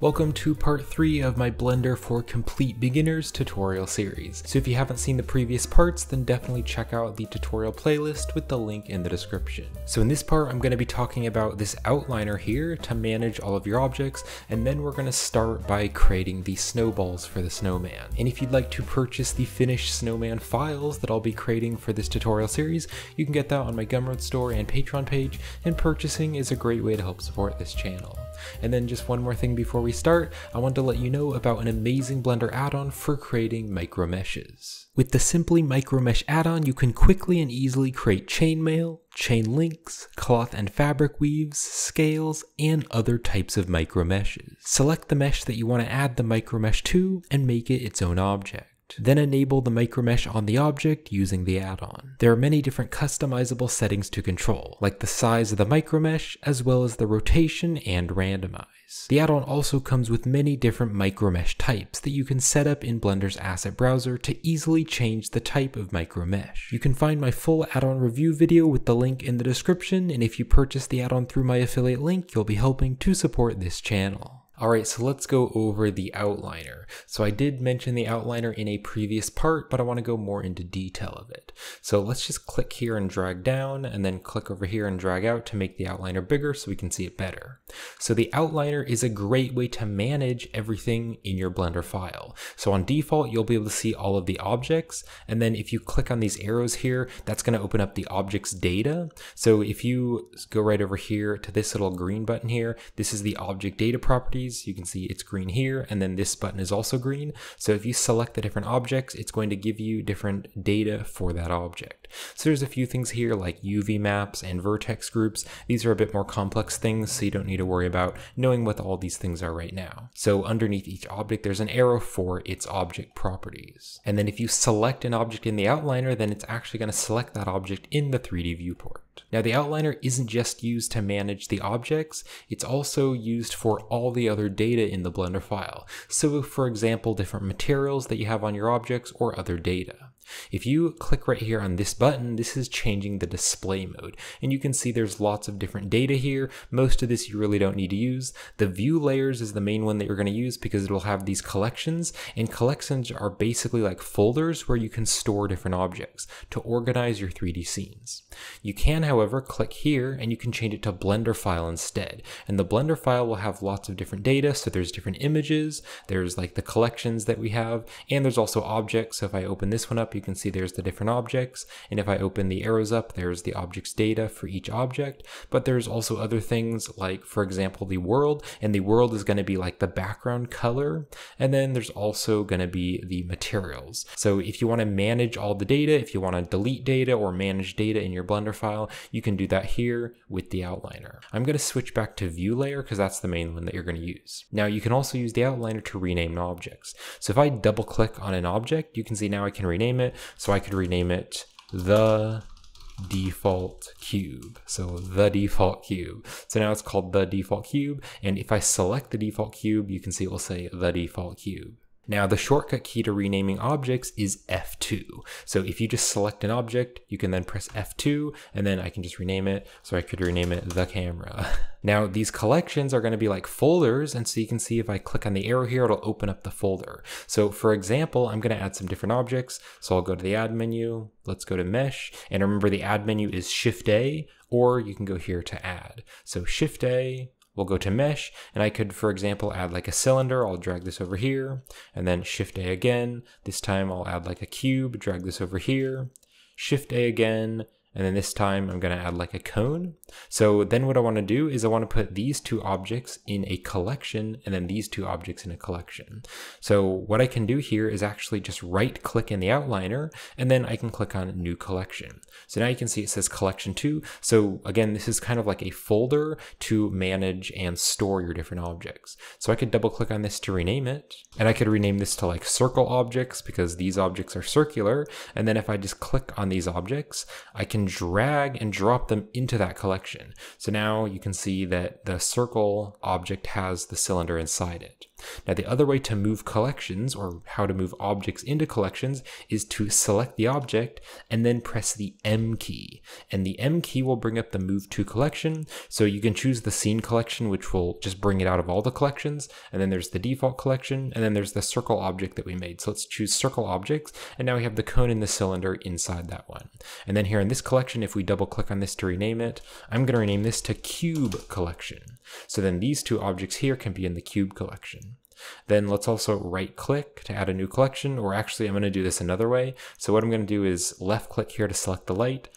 Welcome to part 3 of my Blender for Complete Beginners tutorial series. So if you haven't seen the previous parts, then definitely check out the tutorial playlist with the link in the description. So in this part, I'm going to be talking about this outliner here to manage all of your objects, and then we're going to start by creating the snowballs for the snowman. And if you'd like to purchase the finished snowman files that I'll be creating for this tutorial series, you can get that on my Gumroad store and Patreon page, and purchasing is a great way to help support this channel. And then just one more thing before we start, I want to let you know about an amazing Blender add-on for creating micro meshes. With the Simply Micro Mesh add-on, you can quickly and easily create chainmail, chain links, cloth and fabric weaves, scales, and other types of micro meshes. Select the mesh that you want to add the micro mesh to and make it its own object. Then enable the micromesh on the object using the add-on. There are many different customizable settings to control, like the size of the micromesh, as well as the rotation and randomize. The add-on also comes with many different micromesh types that you can set up in Blender's asset browser to easily change the type of micromesh. You can find my full add-on review video with the link in the description, and if you purchase the add-on through my affiliate link, you'll be helping to support this channel. Alright, so let's go over the outliner. So I did mention the outliner in a previous part, but I want to go more into detail of it. So let's just click here and drag down, and then click over here and drag out to make the outliner bigger so we can see it better. So the outliner is a great way to manage everything in your Blender file. So on default, you'll be able to see all of the objects, and then if you click on these arrows here, that's going to open up the object's data. So if you go right over here to this little green button here, this is the object data properties. You can see it's green here, and then this button is also green. So if you select the different objects, it's going to give you different data for that object. So there's a few things here like UV maps and vertex groups. These are a bit more complex things, so you don't need to worry about knowing what all these things are right now. So underneath each object, there's an arrow for its object properties. And then if you select an object in the outliner, then it's actually going to select that object in the 3D viewport. Now the outliner isn't just used to manage the objects, it's also used for all the other data in the Blender file. So for example, different materials that you have on your objects or other data. If you click right here on this button, this is changing the display mode, and you can see there's lots of different data here. Most of this you really don't need to use. The view layers is the main one that you're going to use because it will have these collections, and collections are basically like folders where you can store different objects to organize your 3D scenes. You can, however, click here and you can change it to Blender file instead, and the Blender file will have lots of different data. So there's different images, there's like the collections that we have, and there's also objects. So if I open this one up, you can see there's the different objects, and if I open the arrows up, there's the object's data for each object. But there's also other things like, for example, the world, and the world is going to be like the background color, and then there's also going to be the materials. So if you want to manage all the data, if you want to delete data or manage data in your Blender file, you can do that here with the outliner. I'm going to switch back to view layer because that's the main one that you're going to use. Now you can also use the outliner to rename objects. So if I double click on an object, you can see now I can rename it. So I could rename it the default cube. So the default cube. So now it's called the default cube. And if I select the default cube, you can see it will say the default cube. Now the shortcut key to renaming objects is F2. So if you just select an object, you can then press F2, and then I can just rename it. So I could rename it the camera. Now these collections are going to be like folders, and so you can see if I click on the arrow here, it'll open up the folder. So for example, I'm going to add some different objects. So I'll go to the add menu, let's go to mesh, and remember the add menu is Shift A, or you can go here to add. So Shift A, we'll go to mesh, and I could, for example, add like a cylinder. I'll drag this over here, and then Shift A again. This time I'll add like a cube, drag this over here, Shift A again, and then this time I'm going to add like a cone. So then what I want to do is I want to put these two objects in a collection and then these two objects in a collection. So what I can do here is actually just right click in the outliner, and then I can click on new collection. So now you can see it says collection 2. So again, this is kind of like a folder to manage and store your different objects. So I could double click on this to rename it, and I could rename this to like circle objects because these objects are circular. And then if I just click on these objects, I can drag and drop them into that collection. So now you can see that the circle object has the cylinder inside it. Now the other way to move collections, or how to move objects into collections, is to select the object and then press the M key. And the M key will bring up the move to collection. So you can choose the scene collection, which will just bring it out of all the collections. And then there's the default collection, and then there's the circle object that we made. So let's choose circle objects. And now we have the cone and the cylinder inside that one. And then here in this collection, if we double click on this to rename it, I'm going to rename this to cube collection. So then these two objects here can be in the cube collection. Then let's also right click to add a new collection, or actually I'm going to do this another way. So what I'm going to do is left click here to select the light,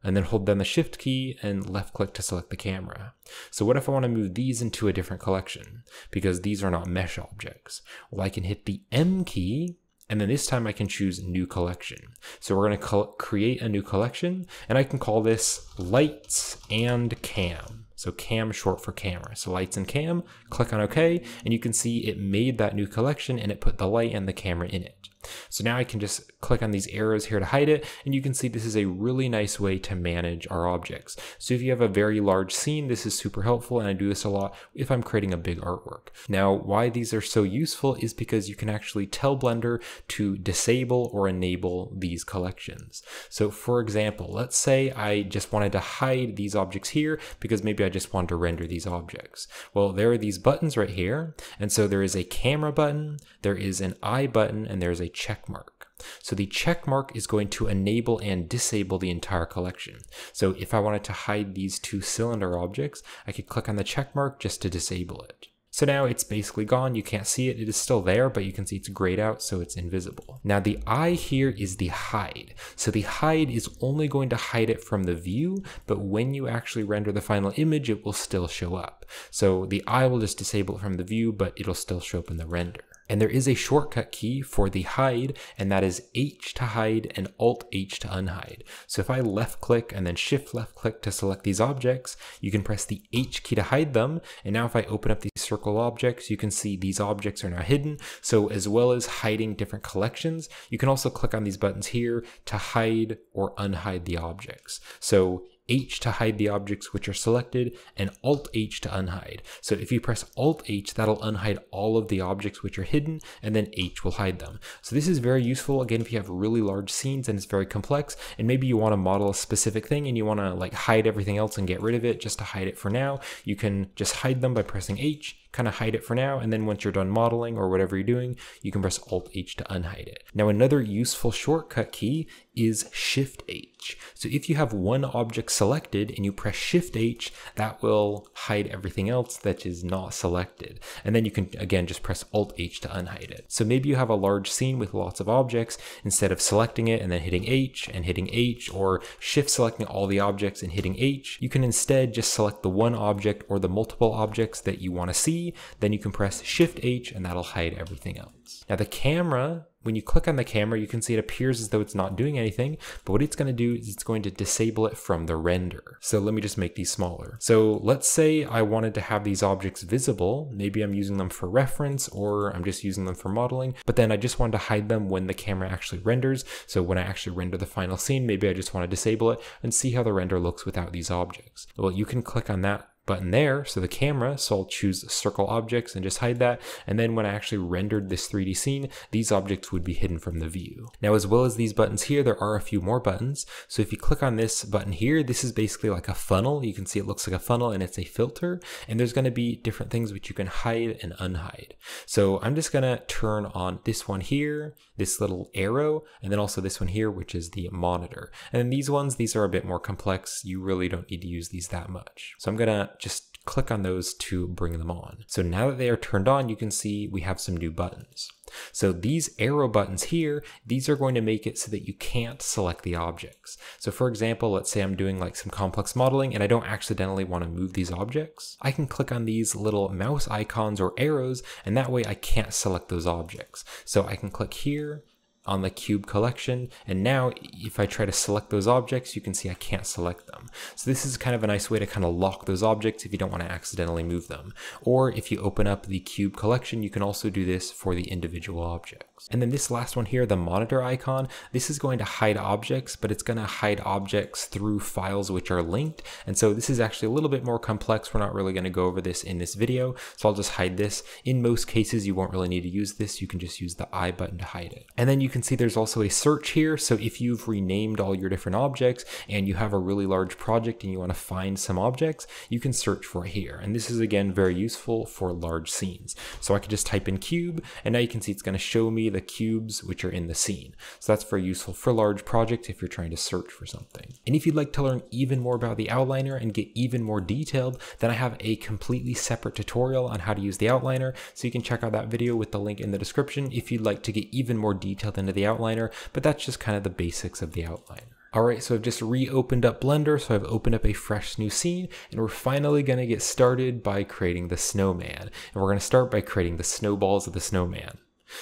and then hold down the shift key and left click to select the camera. So what if I want to move these into a different collection? Because these are not mesh objects. Well, I can hit the M key, and then this time I can choose new collection. So we're going to create a new collection, and I can call this lights and cam. So cam short for camera. So lights and cam, click on OK, and you can see it made that new collection and it put the light and the camera in it. So now I can just click on these arrows here to hide it, and you can see this is a really nice way to manage our objects. So if you have a very large scene, this is super helpful, and I do this a lot if I'm creating a big artwork. Now, why these are so useful is because you can actually tell Blender to disable or enable these collections. So for example, let's say I just wanted to hide these objects here because maybe I just wanted to render these objects. Well, there are these buttons right here, and so there is a camera button, there is an eye button, and there's a check mark. So the check mark is going to enable and disable the entire collection. So if I wanted to hide these two cylinder objects, I could click on the check mark just to disable it. So now it's basically gone. You can't see it. It is still there, but you can see it's grayed out, so it's invisible. Now the eye here is the hide. So the hide is only going to hide it from the view, but when you actually render the final image, it will still show up. So the eye will just disable it from the view, but it'll still show up in the render. And there is a shortcut key for the hide, and that is H to hide and Alt H to unhide. So if I left click and then shift left click to select these objects, you can press the H key to hide them. And now if I open up these circle objects, you can see these objects are now hidden. So as well as hiding different collections, you can also click on these buttons here to hide or unhide the objects. So H to hide the objects which are selected, and Alt H to unhide. So if you press Alt H, that'll unhide all of the objects which are hidden, and then H will hide them. So this is very useful, again, if you have really large scenes and it's very complex, and maybe you want to model a specific thing and you want to like hide everything else and get rid of it just to hide it for now. You can just hide them by pressing H, kind of hide it for now, and then once you're done modeling or whatever you're doing, you can press Alt H to unhide it. Now another useful shortcut key is Shift H. So if you have one object selected and you press Shift H, that will hide everything else that is not selected. And then you can again just press Alt H to unhide it. So maybe you have a large scene with lots of objects, instead of selecting it and then hitting H, or shift selecting all the objects and hitting H, you can instead just select the one object or the multiple objects that you want to see. Then you can press Shift H and that'll hide everything else. Now the camera, when you click on the camera, you can see it appears as though it's not doing anything, but what it's going to do is it's going to disable it from the render. So let me just make these smaller. So let's say I wanted to have these objects visible. Maybe I'm using them for reference, or I'm just using them for modeling, but then I just wanted to hide them when the camera actually renders. So when I actually render the final scene, maybe I just want to disable it and see how the render looks without these objects. Well, you can click on that button there, so the camera, so I'll choose circle objects and just hide that, and then when I actually rendered this 3D scene, these objects would be hidden from the view. Now as well as these buttons here, there are a few more buttons. So if you click on this button here, this is basically like a funnel. You can see it looks like a funnel and it's a filter, and there's going to be different things which you can hide and unhide. So I'm just going to turn on this one here, this little arrow, and then also this one here, which is the monitor. And then these ones, these are a bit more complex. You really don't need to use these that much. So I'm going to just click on those to bring them on. So now that they are turned on, you can see we have some new buttons. So these arrow buttons here, these are going to make it so that you can't select the objects. So for example, let's say I'm doing like some complex modeling and I don't accidentally want to move these objects. I can click on these little mouse icons or arrows, and that way I can't select those objects. So I can click here, on the cube collection, and now if I try to select those objects, you can see I can't select them. So this is kind of a nice way to kind of lock those objects if you don't want to accidentally move them. Or if you open up the cube collection, you can also do this for the individual objects. And then this last one here, the monitor icon, this is going to hide objects, but it's going to hide objects through files which are linked. And so this is actually a little bit more complex. We're not really going to go over this in this video, so I'll just hide this. In most cases, you won't really need to use this. You can just use the I button to hide it. And then you can see there's also a search here. So if you've renamed all your different objects and you have a really large project and you want to find some objects, you can search for it here. And this is again very useful for large scenes. So I could just type in cube, and now you can see it's going to show me the cubes which are in the scene. So that's very useful for large projects if you're trying to search for something. And if you'd like to learn even more about the outliner and get even more detailed, then I have a completely separate tutorial on how to use the outliner. So you can check out that video with the link in the description if you'd like to get even more detailed into the outliner, but that's just kind of the basics of the outliner. Alright, so I've just reopened up Blender, so I've opened up a fresh new scene, and we're finally going to get started by creating the snowman. And we're going to start by creating the snowballs of the snowman.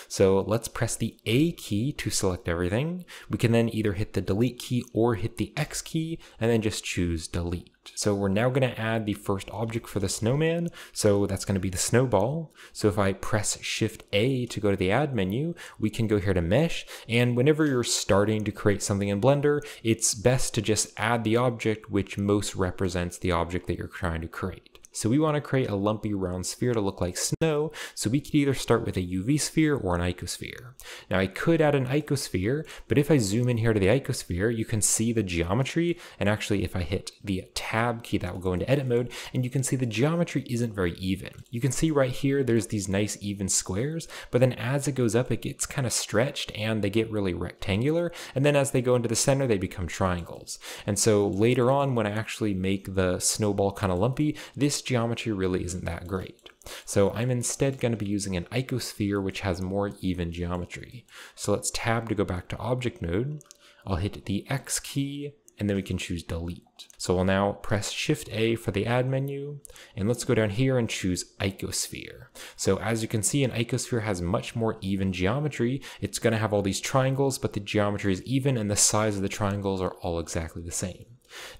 So let's press the A key to select everything. We can then either hit the delete key or hit the X key, and then just choose delete. So we're now going to add the first object for the snowman. So that's going to be the snowball. So if I press Shift A to go to the add menu, we can go here to mesh. And whenever you're starting to create something in Blender, it's best to just add the object which most represents the object that you're trying to create. So we want to create a lumpy round sphere to look like snow, so we could either start with a UV sphere or an icosphere. Now I could add an icosphere, but if I zoom in here to the icosphere, you can see the geometry, and actually if I hit the tab key, that will go into edit mode, and you can see the geometry isn't very even. You can see right here there's these nice even squares, but then as it goes up it gets kind of stretched and they get really rectangular, and then as they go into the center they become triangles. And so later on when I actually make the snowball kind of lumpy, this geometry really isn't that great. So I'm instead going to be using an icosphere which has more even geometry. So let's tab to go back to object mode. I'll hit the X key and then we can choose delete. So we'll now press Shift A for the add menu, and let's go down here and choose icosphere. So as you can see, an icosphere has much more even geometry. It's going to have all these triangles, but the geometry is even and the size of the triangles are all exactly the same.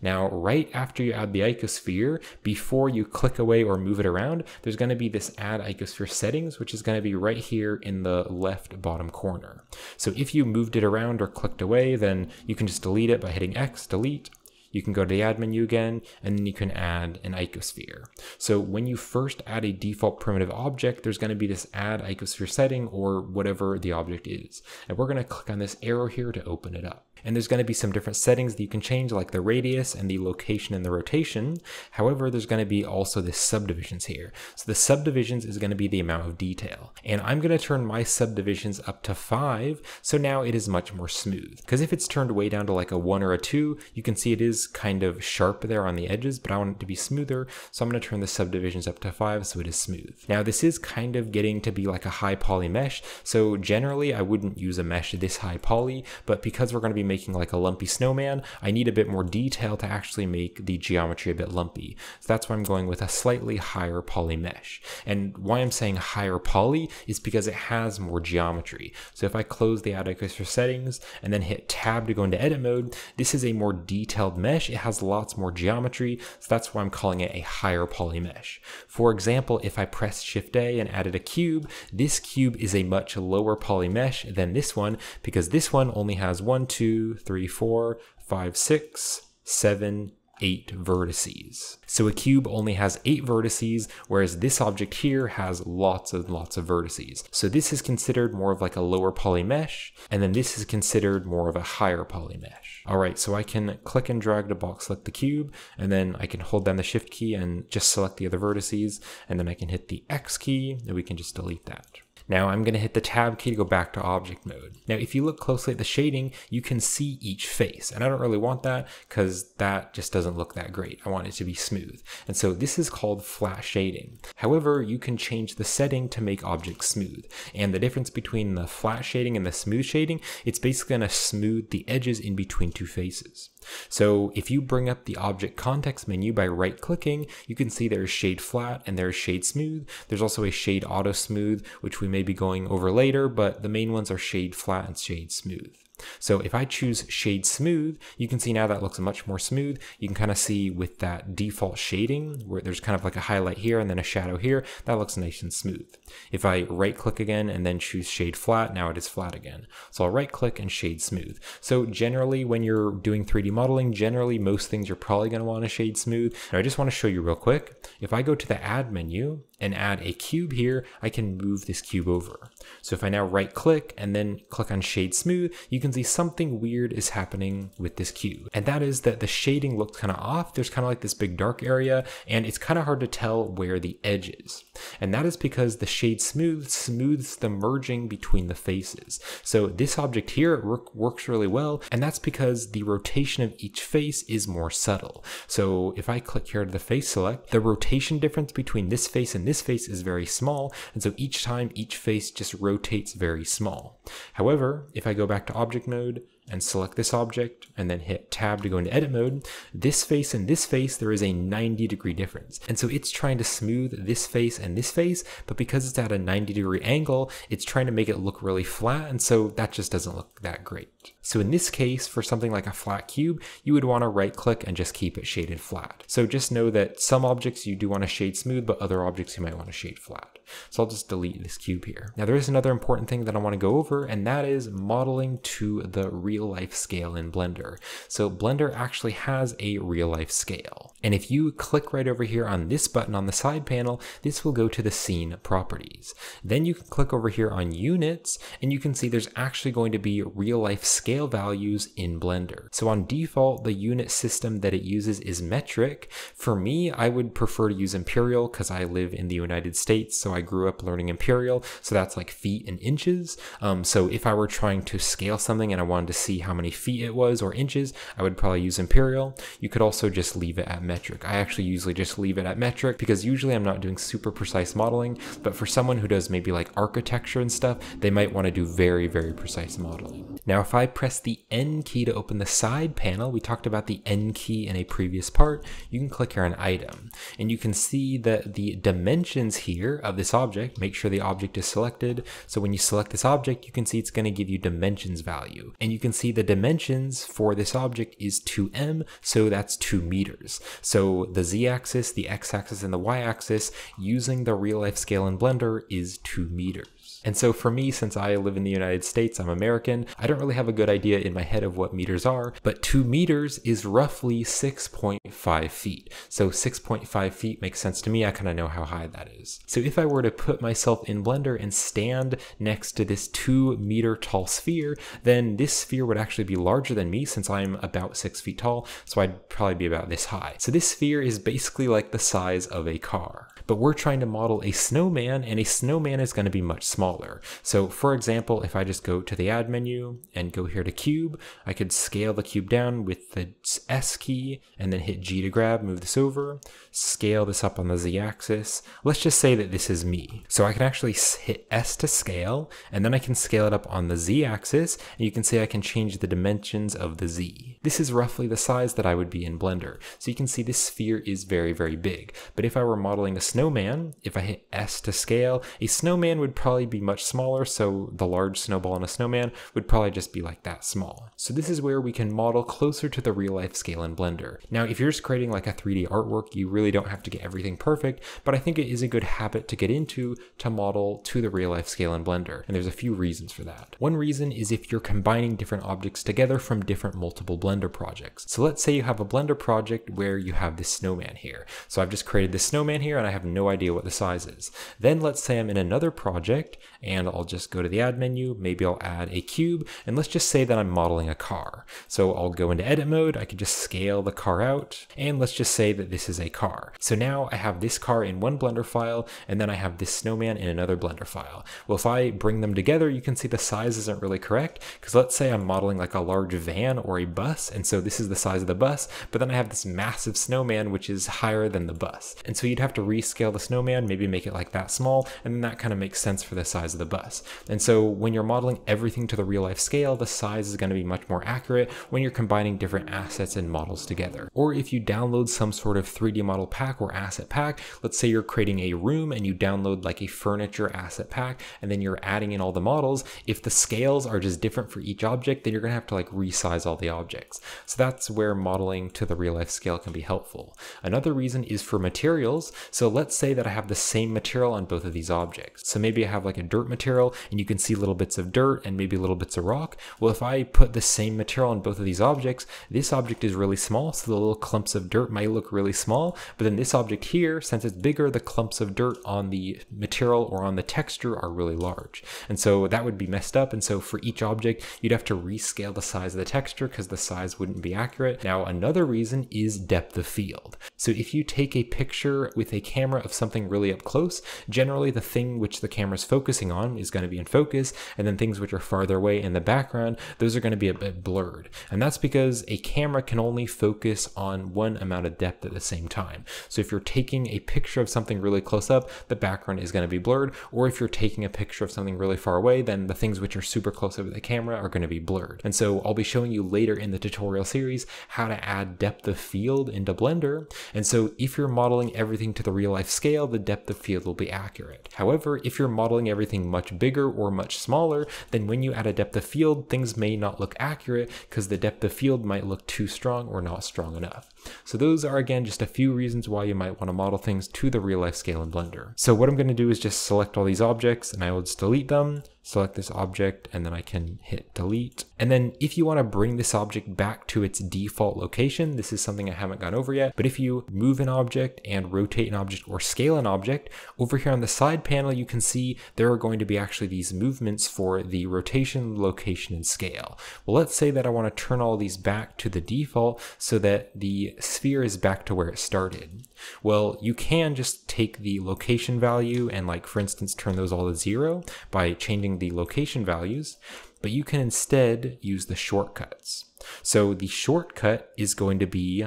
Now, right after you add the icosphere, before you click away or move it around, there's going to be this add icosphere settings, which is going to be right here in the left bottom corner. So if you moved it around or clicked away, then you can just delete it by hitting X, delete. You can go to the add menu again, and then you can add an icosphere. So when you first add a default primitive object, there's going to be this add icosphere setting or whatever the object is. And we're going to click on this arrow here to open it up. And there's going to be some different settings that you can change, like the radius and the location and the rotation. However, there's going to be also the subdivisions here. So the subdivisions is going to be the amount of detail. And I'm going to turn my subdivisions up to 5, so now it is much more smooth. Because if it's turned way down to like a 1 or a 2, you can see it is kind of sharp there on the edges, but I want it to be smoother, so I'm going to turn the subdivisions up to 5 so it is smooth. Now this is kind of getting to be like a high poly mesh, so generally I wouldn't use a mesh this high poly, but because we're going to be making like a lumpy snowman, I need a bit more detail to actually make the geometry a bit lumpy. So that's why I'm going with a slightly higher poly mesh. And why I'm saying higher poly is because it has more geometry. So if I close the add icosphere settings and then hit tab to go into edit mode, this is a more detailed mesh. It has lots more geometry, so that's why I'm calling it a higher poly mesh. For example, if I press Shift A and added a cube, this cube is a much lower poly mesh than this one, because this one only has 1, 2, 3, 4, 5, 6, 7, 8 vertices. So a cube only has 8 vertices, whereas this object here has lots of vertices. So this is considered more of like a lower poly mesh, and then this is considered more of a higher poly mesh. Alright, so I can click and drag to box select the cube, and then I can hold down the Shift key and just select the other vertices, and then I can hit the X key, and we can just delete that. Now I'm going to hit the tab key to go back to object mode. Now if you look closely at the shading, you can see each face, and I don't really want that because that just doesn't look that great. I want it to be smooth. And so this is called flat shading. However, you can change the setting to make objects smooth. And the difference between the flat shading and the smooth shading, it's basically going to smooth the edges in between two faces. So if you bring up the object context menu by right clicking, you can see there's shade flat and there's shade smooth. There's also a shade auto smooth, which we may be going over later, but the main ones are shade flat and shade smooth. So if I choose shade smooth, you can see now that looks much more smooth. You can kind of see with that default shading where there's kind of like a highlight here and then a shadow here, that looks nice and smooth. If I right click again and then choose shade flat, now it is flat again. So I'll right click and shade smooth. So generally when you're doing 3D modeling, generally most things you're probably going to want to shade smooth. And I just want to show you real quick. If I go to the add menu and add a cube here, I can move this cube over. So if I now right click and then click on shade smooth, you can see something weird is happening with this cube. And that is that the shading looks kind of off. There's kind of like this big dark area and it's kind of hard to tell where the edge is. And that is because the shade smooth smooths the merging between the faces. So this object here works really well, and that's because the rotation of each face is more subtle. So if I click here to the face select, the rotation difference between this face and this face is very small, and so each time each face just rotates very small. However, if I go back to object mode and select this object and then hit tab to go into edit mode, this face and this face, there is a 90-degree difference. And so it's trying to smooth this face and this face, but because it's at a 90-degree angle, it's trying to make it look really flat, and so that just doesn't look that great. So in this case, for something like a flat cube, you would want to right click and just keep it shaded flat. So just know that some objects you do want to shade smooth, but other objects you might want to shade flat. So I'll just delete this cube here. Now there is another important thing that I want to go over, and that is modeling to the real life scale in Blender. So Blender actually has a real life scale. And if you click right over here on this button on the side panel, this will go to the scene properties. Then you can click over here on units, and you can see there's actually going to be real life scale values in Blender. So on default, the unit system that it uses is metric. For me, I would prefer to use imperial because I live in the United States, so I grew up learning imperial, so that's like feet and inches. So if I were trying to scale something and I wanted to see how many feet it was or inches, I would probably use imperial. You could also just leave it at metric. I actually usually just leave it at metric because usually I'm not doing super precise modeling, but for someone who does maybe like architecture and stuff, they might want to do very, very precise modeling. Now, if I press the N key to open the side panel, we talked about the N key in a previous part, you can click here on item, and you can see that the dimensions here of this object, make sure the object is selected. So when you select this object, you can see it's going to give you dimensions value, and you can see the dimensions for this object is 2m, so that's 2 meters. So the z-axis, the x-axis, and the y-axis using the real life scale in Blender is 2 meters. And so for me, since I live in the United States, I'm American, I don't really have a good idea in my head of what meters are, but 2 meters is roughly 6.5 feet. So 6.5 feet makes sense to me. I kind of know how high that is. So if I were to put myself in Blender and stand next to this 2 meter tall sphere, then this sphere would actually be larger than me since I'm about 6 feet tall. So I'd probably be about this high. So this sphere is basically like the size of a car. But we're trying to model a snowman, and a snowman is going to be much smaller. So for example, if I just go to the add menu and go here to cube, I could scale the cube down with the S key and then hit G to grab, move this over, scale this up on the Z axis. Let's just say that this is me. So I can actually hit S to scale, and then I can scale it up on the Z axis, and you can see I can change the dimensions of the Z. This is roughly the size that I would be in Blender. So you can see this sphere is very, very big. But if I were modeling a snowman, if I hit S to scale, a snowman would probably be much smaller, so the large snowball in a snowman would probably just be like that small. So this is where we can model closer to the real life scale in Blender. Now, if you're just creating like a 3D artwork, you really don't have to get everything perfect, but I think it is a good habit to get into to model to the real life scale in Blender, and there's a few reasons for that. One reason is if you're combining different objects together from different multiple Blender projects. So let's say you have a Blender project where you have this snowman here. So I've just created this snowman here and I have no idea what the size is. Then let's say I'm in another project and I'll just go to the add menu, maybe I'll add a cube, and let's just say that I'm modeling a car. So I'll go into edit mode, I can just scale the car out, and let's just say that this is a car. So now I have this car in one Blender file, and then I have this snowman in another Blender file. Well, if I bring them together, you can see the size isn't really correct, because let's say I'm modeling like a large van or a bus, and so this is the size of the bus, but then I have this massive snowman which is higher than the bus. And so you'd have to rescale the snowman, maybe make it like that small, and then that kind of makes sense for the size of the bus. And so when you're modeling everything to the real life scale, scale, the size is going to be much more accurate when you're combining different assets and models together. Or if you download some sort of 3D model pack or asset pack, let's say you're creating a room and you download like a furniture asset pack, and then you're adding in all the models. If the scales are just different for each object, then you're going to have to like resize all the objects. So that's where modeling to the real life scale can be helpful. Another reason is for materials. So let's say that I have the same material on both of these objects. So maybe I have like a dirt material and you can see little bits of dirt and maybe little bits of rock. Well, if I put the same material on both of these objects, this object is really small, so the little clumps of dirt might look really small, but then this object here, since it's bigger, the clumps of dirt on the material or on the texture are really large. And so that would be messed up. And so for each object, you'd have to rescale the size of the texture because the size wouldn't be accurate. Now, another reason is depth of field. So if you take a picture with a camera of something really up close, generally the thing which the camera is focusing on is going to be in focus, and then things which are farther away in the background, those are going to be a bit blurred. And that's because a camera can only focus on one amount of depth at the same time. So if you're taking a picture of something really close up, the background is going to be blurred, or if you're taking a picture of something really far away, then the things which are super close up with the camera are going to be blurred. And so I'll be showing you later in the tutorial series how to add depth of field into Blender. And so if you're modeling everything to the real life scale, the depth of field will be accurate. However, if you're modeling everything much bigger or much smaller, then when you add a depth of field, things may not look accurate because the depth of field might look too strong or not strong enough. So those are, again, just a few reasons why you might want to model things to the real life scale in Blender. So what I'm going to do is just select all these objects and I will just delete them, select this object, and then I can hit delete. And then if you want to bring this object back to its default location, this is something I haven't gone over yet, but if you move an object and rotate an object or scale an object, over here on the side panel, you can see there are going to be actually these movements for the rotation, location, and scale. Well, let's say that I want to turn all these back to the default so that the sphere is back to where it started. Well, you can just take the location value and, like, for instance, turn those all to 0 by changing the location values, but you can instead use the shortcuts. So the shortcut is going to be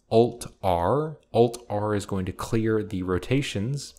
Alt-R. Alt-R is going to clear the rotations,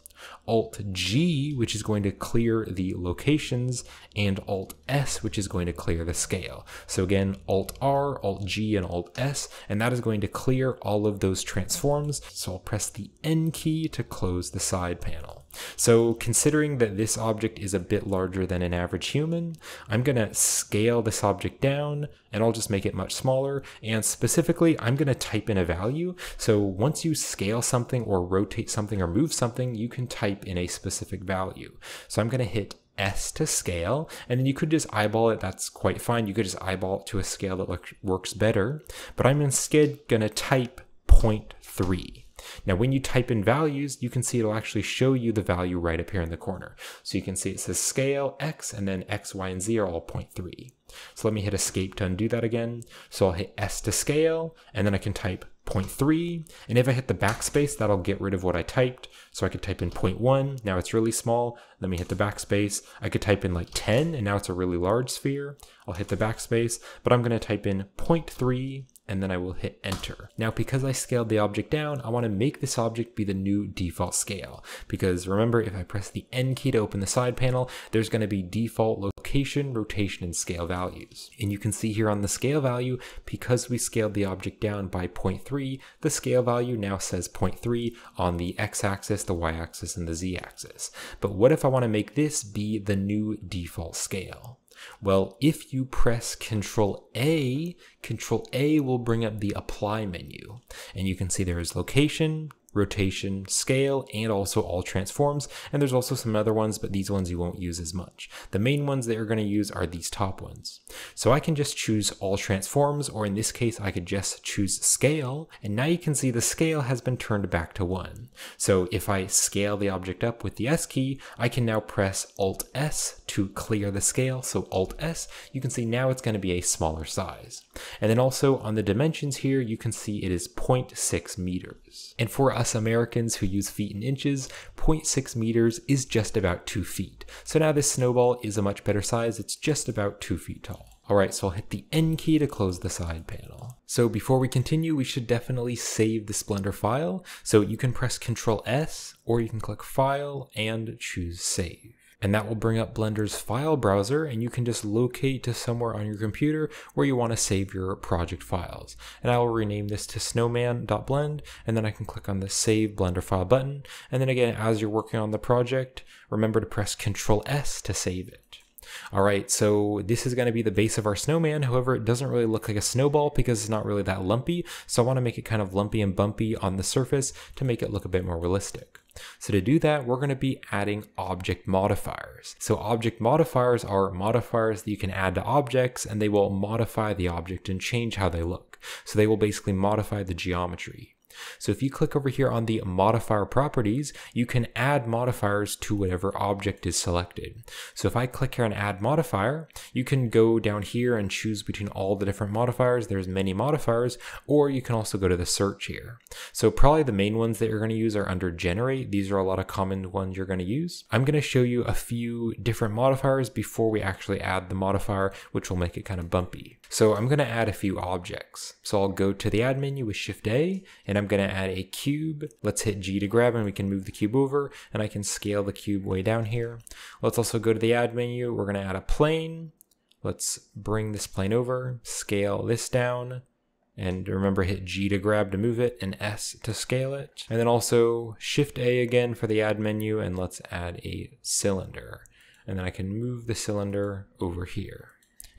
Alt-G, which is going to clear the locations, and Alt-S, which is going to clear the scale. So again, Alt-R, Alt-G, and Alt-S, and that is going to clear all of those transforms. So I'll press the N key to close the side panel. So considering that this object is a bit larger than an average human, I'm going to scale this object down and I'll just make it much smaller. And specifically, I'm going to type in a value. So once you scale something or rotate something or move something, you can type in a specific value. So I'm going to hit S to scale, and then you could just eyeball it. That's quite fine. You could just eyeball it to a scale that works better, but I'm instead going to type 0.3. Now, when you type in values, you can see it'll actually show you the value right up here in the corner. So you can see it says scale X, and then X, Y, and Z are all 0.3. So let me hit escape to undo that again. So I'll hit S to scale, and then I can type 0.3. And if I hit the backspace, that'll get rid of what I typed. So I could type in 0.1. Now it's really small. Let me hit the backspace. I could type in like 10, and now it's a really large sphere. I'll hit the backspace, but I'm going to type in 0.3. And then I will hit enter. Now, because I scaled the object down, I want to make this object be the new default scale. Because remember, if I press the N key to open the side panel, there's going to be default location, rotation, and scale values. And you can see here on the scale value, because we scaled the object down by 0.3, the scale value now says 0.3 on the x-axis, the y-axis, and the z-axis. But what if I want to make this be the new default scale? Well, if you press Control A will bring up the Apply menu. And you can see there is location, rotation, scale, and also all transforms. And there's also some other ones, but these ones you won't use as much. The main ones that you're going to use are these top ones. So I can just choose all transforms, or in this case, I could just choose scale. And now you can see the scale has been turned back to 1. So if I scale the object up with the S key, I can now press Alt-S to clear the scale. So Alt-S, you can see now it's going to be a smaller size. And then also on the dimensions here, you can see it is 0.6 meters. And for us Americans who use feet and inches, 0.6 meters is just about 2 feet. So now this snowball is a much better size. It's just about 2 feet tall. Alright, so I'll hit the N key to close the side panel. So before we continue, we should definitely save this Blender file. So you can press Control S, or you can click File and choose Save. And that will bring up Blender's file browser, and you can just locate to somewhere on your computer where you want to save your project files. And I will rename this to snowman.blend, and then I can click on the Save Blender File button. And then again, as you're working on the project, remember to press Ctrl S to save it. Alright, so this is going to be the base of our snowman. However, it doesn't really look like a snowball because it's not really that lumpy. So I want to make it kind of lumpy and bumpy on the surface to make it look a bit more realistic. So to do that, we're going to be adding object modifiers. So object modifiers are modifiers that you can add to objects, and they will modify the object and change how they look. So they will basically modify the geometry. So if you click over here on the modifier properties, you can add modifiers to whatever object is selected. So if I click here on add modifier, you can go down here and choose between all the different modifiers. There's many modifiers, or you can also go to the search here. So probably the main ones that you're going to use are under generate. These are a lot of common ones you're going to use. I'm going to show you a few different modifiers before we actually add the modifier, which will make it kind of bumpy. So I'm going to add a few objects. So I'll go to the add menu with Shift A, and I'm going to add a cube. Let's hit G to grab, and we can move the cube over, and I can scale the cube way down here. Let's also go to the add menu. We're going to add a plane. Let's bring this plane over, scale this down, and remember, hit G to grab to move it and S to scale it. And then also Shift A again for the add menu, and let's add a cylinder. And then I can move the cylinder over here.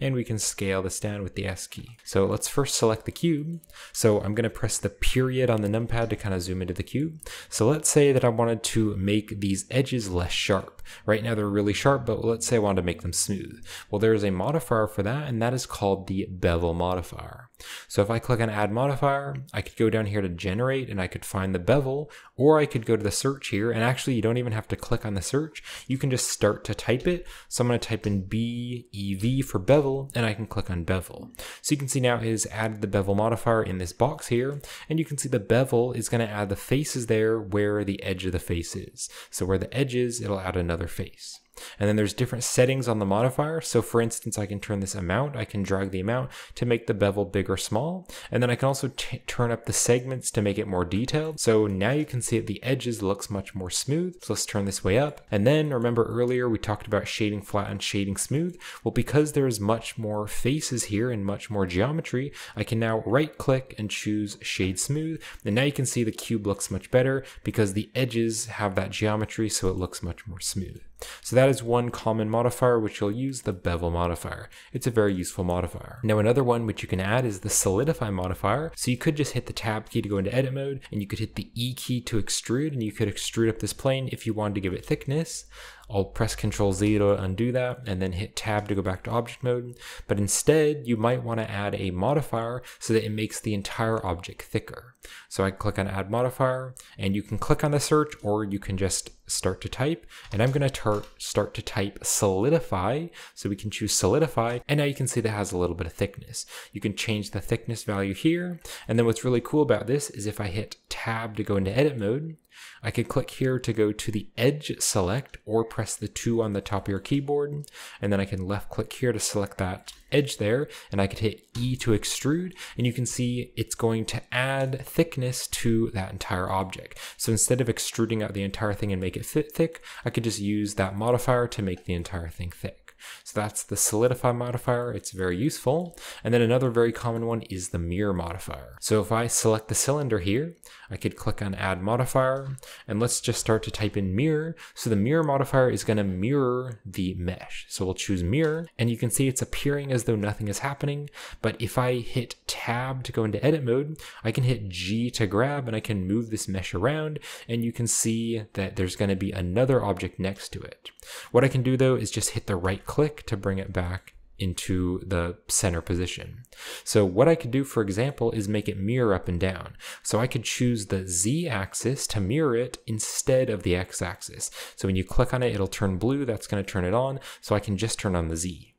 And we can scale this down with the S key. So let's first select the cube. So I'm going to press the period on the numpad to kind of zoom into the cube. So let's say that I wanted to make these edges less sharp. Right now they're really sharp, but let's say I wanted to make them smooth. Well, there's a modifier for that, and that is called the bevel modifier. So if I click on add modifier, I could go down here to generate, and I could find the bevel, or I could go to the search here, and actually you don't even have to click on the search. You can just start to type it. So I'm going to type in BEV for bevel, and I can click on bevel. So you can see now it has added the bevel modifier in this box here, and you can see the bevel is going to add the faces there where the edge of the face is. So where the edge is, it'll add another face. And then there's different settings on the modifier. So for instance, I can turn this amount, I can drag the amount to make the bevel big or small. And then I can also turn up the segments to make it more detailed. So now you can see that the edges looks much more smooth. So let's turn this way up. And then remember earlier we talked about shading flat and shading smooth. Well, because there's much more faces here and much more geometry, I can now right click and choose shade smooth. And now you can see the cube looks much better because the edges have that geometry, so it looks much more smooth. So that is one common modifier which you'll use, the bevel modifier. It's a very useful modifier. Now another one which you can add is the solidify modifier. So you could just hit the tab key to go into edit mode, and you could hit the E key to extrude, and you could extrude up this plane if you wanted to give it thickness. I'll press Ctrl Z to undo that, and then hit tab to go back to object mode. But instead, you might want to add a modifier so that it makes the entire object thicker. So I click on add modifier, and you can click on the search, or you can just start to type. And I'm going to start to type solidify. So we can choose solidify, and now you can see that it has a little bit of thickness. You can change the thickness value here. And then what's really cool about this is if I hit tab to go into edit mode, I could click here to go to the edge select, or press the 2 on the top of your keyboard, and then I can left click here to select that edge there, and I could hit E to extrude, and you can see it's going to add thickness to that entire object. So instead of extruding out the entire thing and make it thick, I could just use that modifier to make the entire thing thick. So that's the solidify modifier. It's very useful. And then another very common one is the mirror modifier. So if I select the cylinder here, I could click on add modifier, and let's just start to type in mirror. So the mirror modifier is going to mirror the mesh. So we'll choose mirror, and you can see it's appearing as though nothing is happening. But if I hit tab to go into edit mode, I can hit G to grab, and I can move this mesh around, and you can see that there's going to be another object next to it. What I can do though is just hit the right click to bring it back into the center position. So what I could do, for example, is make it mirror up and down. So I could choose the Z axis to mirror it instead of the X axis. So when you click on it, it'll turn blue. That's going to turn it on. So I can just turn on the Z.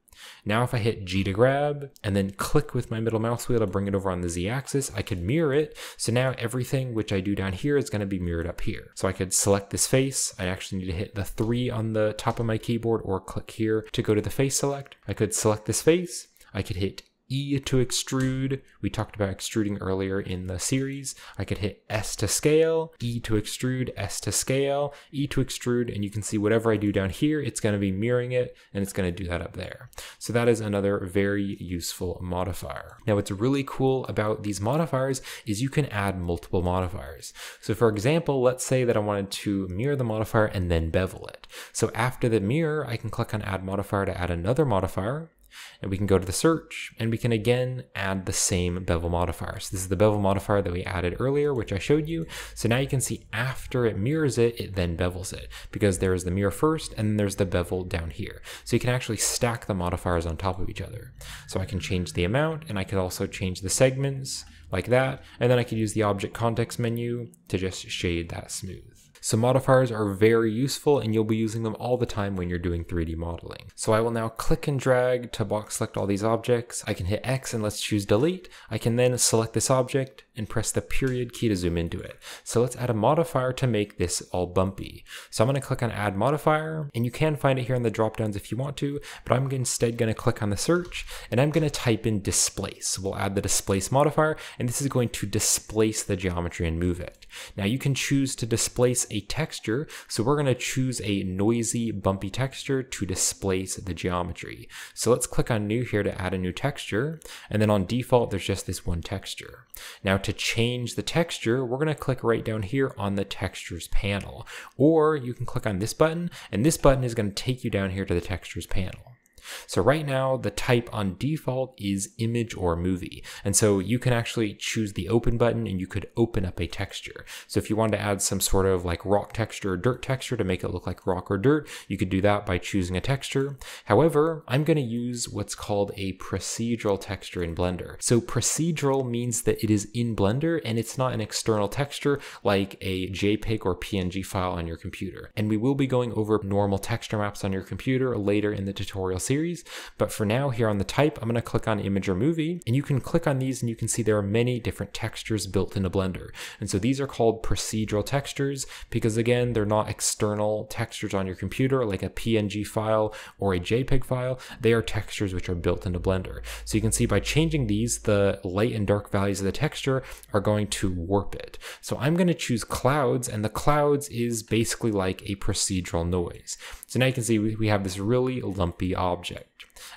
Now if I hit G to grab and then click with my middle mouse wheel to bring it over on the Z axis, I could mirror it. So now everything which I do down here is going to be mirrored up here. So I could select this face. I actually need to hit the 3 on the top of my keyboard, or click here to go to the face select. I could select this face. I could hit E to extrude. We talked about extruding earlier in the series. I could hit S to scale, E to extrude, S to scale, E to extrude, and you can see whatever I do down here, it's going to be mirroring it, and it's going to do that up there. So that is another very useful modifier. Now what's really cool about these modifiers is you can add multiple modifiers. So for example, let's say that I wanted to mirror the modifier and then bevel it. So after the mirror, I can click on add modifier to add another modifier, and we can go to the search and we can again add the same bevel modifier. So this is the bevel modifier that we added earlier, which I showed you. So now you can see after it mirrors it, it then bevels it, because there is the mirror first and then there's the bevel down here. So you can actually stack the modifiers on top of each other. So I can change the amount, and I could also change the segments like that, and then I could use the object context menu to just shade that smooth. So modifiers are very useful, and you'll be using them all the time when you're doing 3D modeling. So I will now click and drag to box select all these objects. I can hit X and let's choose delete. I can then select this object and press the period key to zoom into it. So let's add a modifier to make this all bumpy. So I'm going to click on add modifier, and you can find it here in the drop downs if you want to, but I'm instead going to click on the search and I'm going to type in displace. So we'll add the displace modifier, and this is going to displace the geometry and move it. Now you can choose to displace a texture, so we're going to choose a noisy, bumpy texture to displace the geometry. So let's click on new here to add a new texture, and then on default there's just this one texture. Now to change the texture, we're going to click right down here on the textures panel, or you can click on this button, and this button is going to take you down here to the textures panel. So right now the type on default is image or movie, and so you can actually choose the open button and you could open up a texture. So if you wanted to add some sort of like rock texture or dirt texture to make it look like rock or dirt, you could do that by choosing a texture. However, I'm going to use what's called a procedural texture in Blender. So procedural means that it is in Blender and it's not an external texture like a JPEG or PNG file on your computer. And we will be going over normal texture maps on your computer later in the tutorial series. But for now, here on the type, I'm going to click on image or movie, and you can click on these and you can see there are many different textures built into Blender. And so these are called procedural textures because again, they're not external textures on your computer like a PNG file or a JPEG file. They are textures which are built into Blender. So you can see by changing these, the light and dark values of the texture are going to warp it. So I'm going to choose clouds, and the clouds is basically like a procedural noise. So now you can see we have this really lumpy object.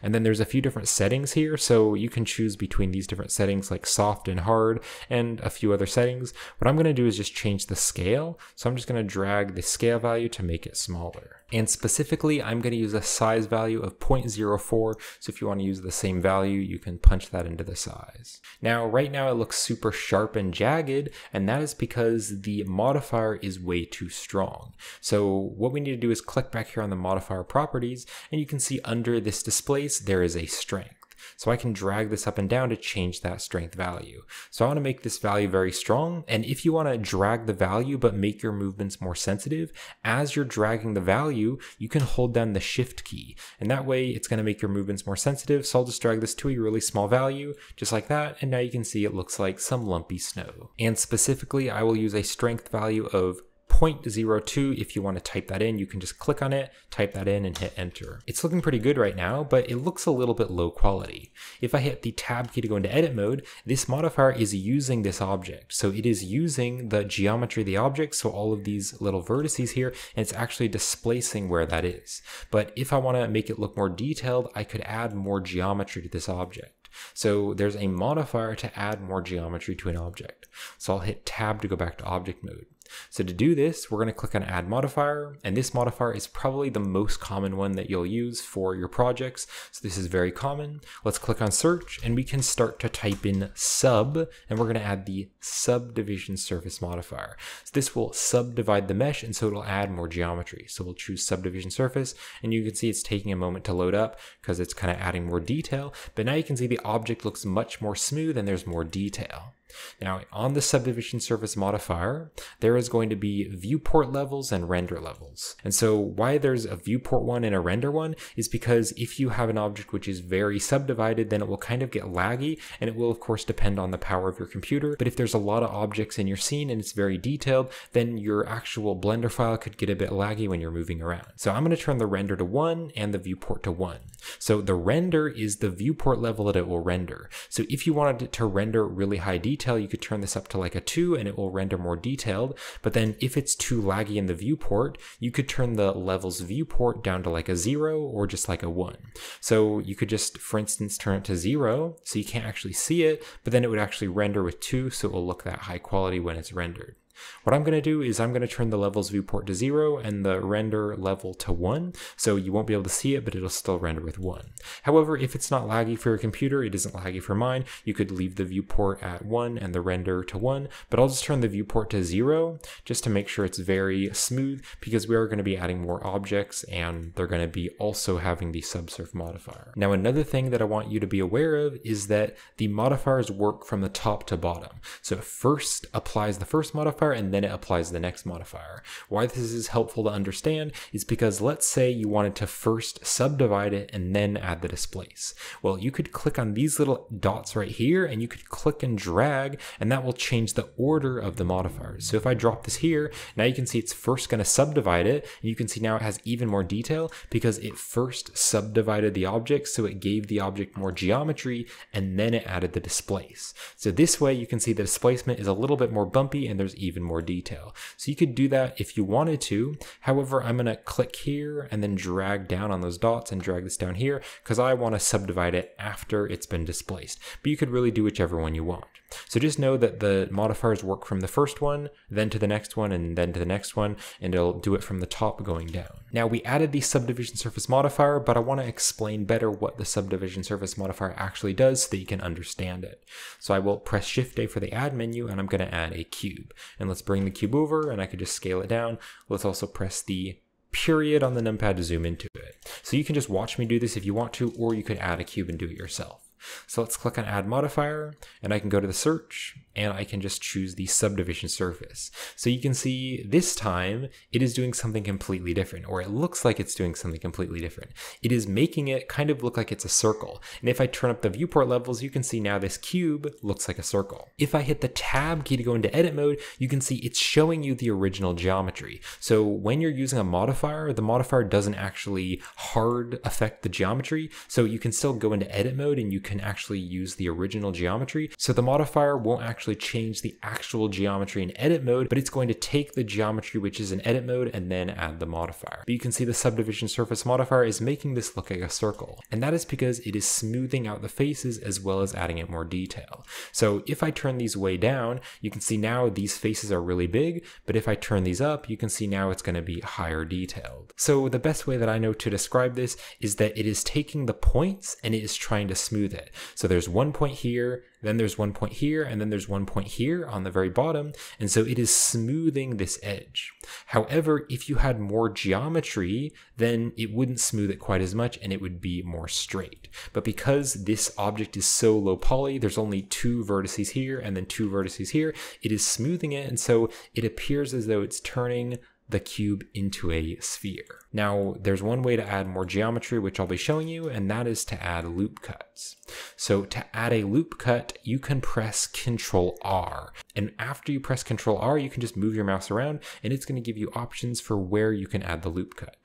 And then there's a few different settings here, so you can choose between these different settings like soft and hard and a few other settings. What I'm going to do is just change the scale. So I'm just going to drag the scale value to make it smaller. And specifically, I'm going to use a size value of 0.04. So if you want to use the same value, you can punch that into the size. Now, right now it looks super sharp and jagged, and that is because the modifier is way too strong. So what we need to do is click back here on the modifier properties, and you can see under this displace, there is a strength. So I can drag this up and down to change that strength value. So I want to make this value very strong. And if you want to drag the value but make your movements more sensitive, as you're dragging the value, you can hold down the shift key. And that way it's going to make your movements more sensitive. So I'll just drag this to a really small value, just like that. And now you can see it looks like some lumpy snow. And specifically, I will use a strength value of 0.02. If you want to type that in, you can just click on it, type that in, and hit enter. It's looking pretty good right now, but it looks a little bit low quality. If I hit the tab key to go into edit mode, this modifier is using this object. So it is using the geometry of the object, so all of these little vertices here, and it's actually displacing where that is. But if I want to make it look more detailed, I could add more geometry to this object. So there's a modifier to add more geometry to an object. So I'll hit tab to go back to object mode. So to do this, we're going to click on add modifier, and this modifier is probably the most common one that you'll use for your projects. So this is very common. Let's click on search, and we can start to type in sub, and we're going to add the subdivision surface modifier. So this will subdivide the mesh, and so it'll add more geometry. So we'll choose subdivision surface, and you can see it's taking a moment to load up because it's kind of adding more detail, but now you can see the object looks much more smooth and there's more detail. Now, on the subdivision surface modifier, there is going to be viewport levels and render levels. And so why there's a viewport one and a render one is because if you have an object which is very subdivided, then it will kind of get laggy, and it will of course depend on the power of your computer. But if there's a lot of objects in your scene and it's very detailed, then your actual Blender file could get a bit laggy when you're moving around. So I'm going to turn the render to 1 and the viewport to 1. So the render is the viewport level that it will render. So if you wanted it to render really high detail, you could turn this up to like a 2 and it will render more detailed. But then if it's too laggy in the viewport, you could turn the level's viewport down to like a 0 or just like a 1. So you could just, for instance, turn it to 0 so you can't actually see it, but then it would actually render with 2, so it will look that high quality when it's rendered. What I'm going to do is I'm going to turn the levels viewport to 0 and the render level to 1, so you won't be able to see it, but it'll still render with 1. However, if it's not laggy for your computer, it isn't laggy for mine, you could leave the viewport at 1 and the render to 1, but I'll just turn the viewport to 0 just to make sure it's very smooth, because we are going to be adding more objects and they're going to be also having the subsurf modifier. Now, another thing that I want you to be aware of is that the modifiers work from the top to bottom. So it first applies the first modifier and then it applies the next modifier. Why this is helpful to understand is because let's say you wanted to first subdivide it and then add the displace. Well, you could click on these little dots right here and you could click and drag, and that will change the order of the modifiers. So if I drop this here, now you can see it's first going to subdivide it, and you can see now it has even more detail because it first subdivided the object, so it gave the object more geometry and then it added the displace. So this way you can see the displacement is a little bit more bumpy and there's even more detail. So you could do that if you wanted to. However, I'm going to click here and then drag down on those dots and drag this down here because I want to subdivide it after it's been displaced. But you could really do whichever one you want. So just know that the modifiers work from the first one, then to the next one, and then to the next one, and it'll do it from the top going down. Now, we added the subdivision surface modifier, but I want to explain better what the subdivision surface modifier actually does so that you can understand it. So I will press Shift-A for the add menu, and I'm going to add a cube. And let's bring the cube over, and I could just scale it down. Let's also press the period on the numpad to zoom into it. So you can just watch me do this if you want to, or you could add a cube and do it yourself. So let's click on add modifier, and I can go to the search and I can just choose the subdivision surface. So you can see this time it is doing something completely different, or it looks like it's doing something completely different. It is making it kind of look like it's a circle. And if I turn up the viewport levels, you can see now this cube looks like a circle. If I hit the tab key to go into edit mode, you can see it's showing you the original geometry. So when you're using a modifier, the modifier doesn't actually hard affect the geometry. So you can still go into edit mode and you can actually use the original geometry. So the modifier won't actually change the actual geometry in edit mode, but it's going to take the geometry which is in edit mode and then add the modifier. But you can see the subdivision surface modifier is making this look like a circle, and that is because it is smoothing out the faces as well as adding it more detail. So if I turn these way down, you can see now these faces are really big, but if I turn these up, you can see now it's going to be higher detailed. So the best way that I know to describe this is that it is taking the points and it is trying to smooth it. So there's one point here, then there's one point here, and then there's one point here on the very bottom, and so it is smoothing this edge. However, if you had more geometry, then it wouldn't smooth it quite as much and it would be more straight. But because this object is so low poly, there's only 2 vertices here and then 2 vertices here, it is smoothing it, and so it appears as though it's turning the cube into a sphere. Now, there's one way to add more geometry, which I'll be showing you, and that is to add loop cuts. So to add a loop cut, you can press Ctrl R. And after you press Ctrl R, you can just move your mouse around, and it's going to give you options for where you can add the loop cut.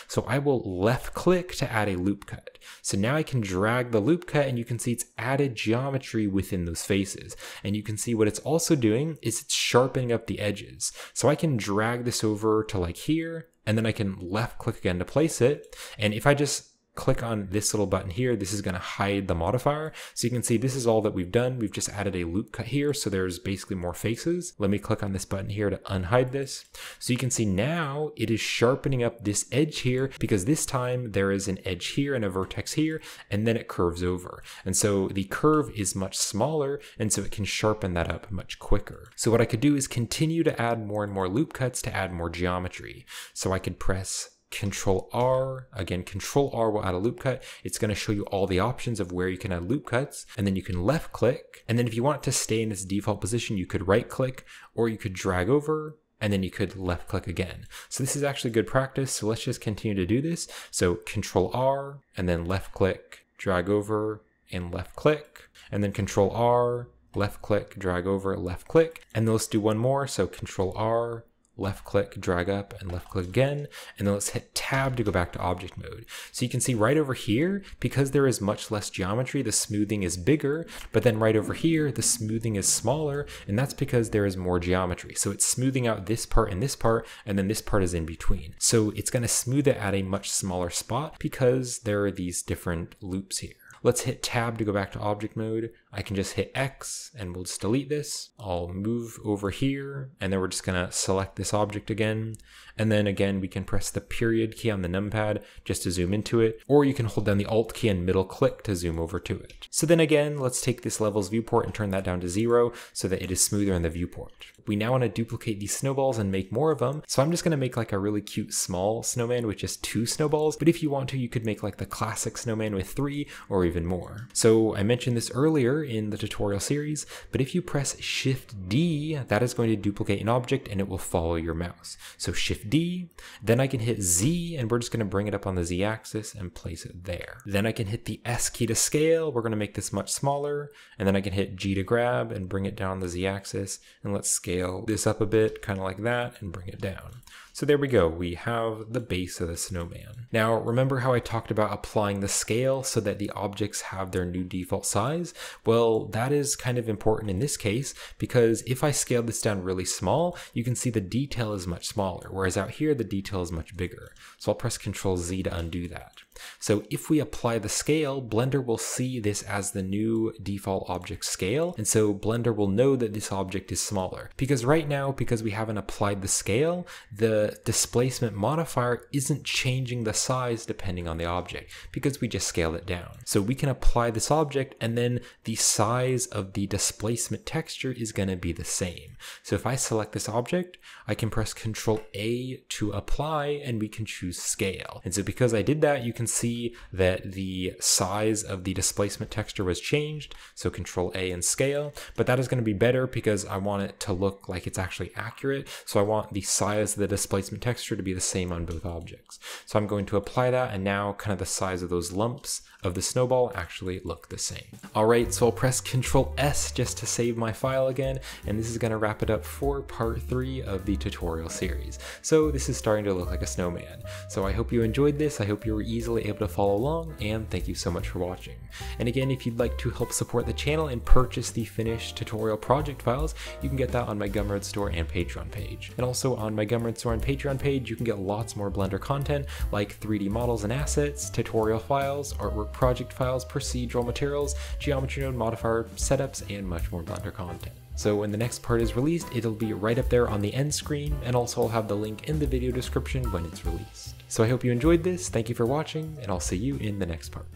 So I will left click to add a loop cut. So now I can drag the loop cut and you can see it's added geometry within those faces. And you can see what it's also doing is it's sharpening up the edges. So I can drag this over to like here, and then I can left click again to place it. And if I just click on this little button here, this is going to hide the modifier. So you can see this is all that we've done. We've just added a loop cut here, so there's basically more faces. Let me click on this button here to unhide this. So you can see now it is sharpening up this edge here, because this time there is an edge here and a vertex here, and then it curves over. And so the curve is much smaller, and so it can sharpen that up much quicker. So what I could do is continue to add more and more loop cuts to add more geometry. So I could press Control R, again, Control R will add a loop cut. It's going to show you all the options of where you can add loop cuts, and then you can left click, and then if you want it to stay in its default position, you could right click, or you could drag over, and then you could left click again. So this is actually good practice, so let's just continue to do this. So Control R, and then left click, drag over, and left click, and then Control R, left click, drag over, left click, and then let's do one more. So Control R, left click, drag up, and left click again, and then let's hit tab to go back to object mode. So you can see right over here, because there is much less geometry, the smoothing is bigger, but then right over here, the smoothing is smaller, and that's because there is more geometry. So it's smoothing out this part, and then this part is in between. So it's going to smooth it at a much smaller spot because there are these different loops here. Let's hit tab to go back to object mode. I can just hit X and we'll just delete this. I'll move over here and then we're just gonna select this object again. And then again, we can press the period key on the numpad just to zoom into it, or you can hold down the Alt key and middle click to zoom over to it. So then again, let's take this level's viewport and turn that down to 0 so that it is smoother in the viewport. We now want to duplicate these snowballs and make more of them. So I'm just going to make like a really cute small snowman with just 2 snowballs. But if you want to, you could make like the classic snowman with 3 or even more. So I mentioned this earlier in the tutorial series, but if you press Shift D, that is going to duplicate an object and it will follow your mouse. So Shift D, then I can hit Z and we're just going to bring it up on the Z axis and place it there. Then I can hit the S key to scale. We're going to make this much smaller. And then I can hit G to grab and bring it down on the Z axis. And let's scale this up a bit, kind of like that, and bring it down. So there we go, we have the base of the snowman. Now remember how I talked about applying the scale so that the objects have their new default size? Well, that is kind of important in this case because if I scale this down really small, you can see the detail is much smaller, whereas out here the detail is much bigger. So I'll press Ctrl Z to undo that. So if we apply the scale, Blender will see this as the new default object scale, and so Blender will know that this object is smaller. Because right now, because we haven't applied the scale, the displacement modifier isn't changing the size depending on the object, because we just scaled it down. So we can apply this object, and then the size of the displacement texture is going to be the same. So if I select this object, I can press Ctrl A to apply, and we can choose scale. And so because I did that, you can see that the size of the displacement texture was changed. So Ctrl A and scale, but that is going to be better because I want it to look like it's actually accurate. So I want the size of the displacement texture to be the same on both objects. So I'm going to apply that, and now kind of the size of those lumps of the snowball actually look the same. All right, so I'll press Ctrl S just to save my file again, and this is going to wrap it up for part 3 of the tutorial series. So this is starting to look like a snowman. So I hope you enjoyed this. I hope you were easily able to follow along, and thank you so much for watching. And again, if you'd like to help support the channel and purchase the finished tutorial project files, you can get that on my Gumroad store and Patreon page. And also on my Gumroad store and Patreon page, you can get lots more Blender content like 3D models and assets, tutorial files, artwork project files, procedural materials, geometry node modifier setups, and much more Blender content. So when the next part is released, it'll be right up there on the end screen, and also I'll have the link in the video description when it's released. So I hope you enjoyed this, thank you for watching, and I'll see you in the next part.